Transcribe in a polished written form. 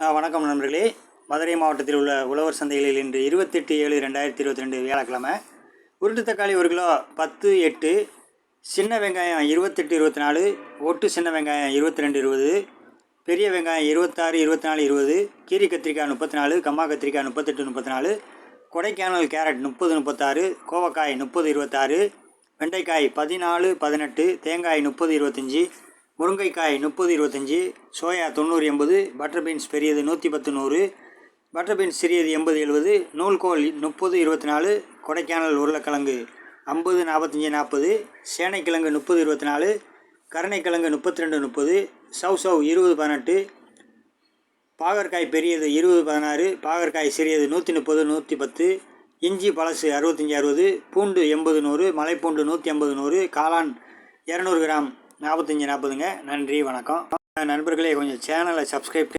வணக்கம் நண்பர்களே. மதுரை மாவட்டத்தில் உள்ள உழவர் சந்தைகளில் இன்று 28/7/2022 வியாழக்கிழமை. உருட்டு தக்காளி 1 கிலோ 10.8, சின்ன வெங்காயம் 28-24, ஒட்டு சின்ன வெங்காயம் 22-20, பெரிய வெங்காயம் 26-24-20, கீரி கத்திரிக்காய் 34, கம்மா கத்திரிக்காய் 38-34, கொடைக்கானல் கேரட் 30-36, கோவக்காய் 30-26, வெண்டைக்காய் 14-18, தேங்காய் 30-25, முருங்கைக்காய் 30-25, சோயா 90-80, பட்டர் பீன்ஸ் பெரியது 110-100, பட்டர் பீன்ஸ் சிறியது 80-70, நூல்கோல் 30-24, கொடைக்கானல் உருளைக்கிழங்கு 50-45-40, சேனைக்கிழங்கு 30-24, கருணைக்கிழங்கு 32-30, சவ் 20-18, பாகற்காய் பெரியது 20-16, பாகற்காய் சிறியது 130-110, இஞ்சி பழசு 65-60, பூண்டு 80-100, மலைப்பூண்டு 150-100, காளான் 200 கிராம் 45-40ங்க. நன்றி, வணக்கம் நண்பர்களே. கொஞ்சம் சேனலை சப்ஸ்கிரைப்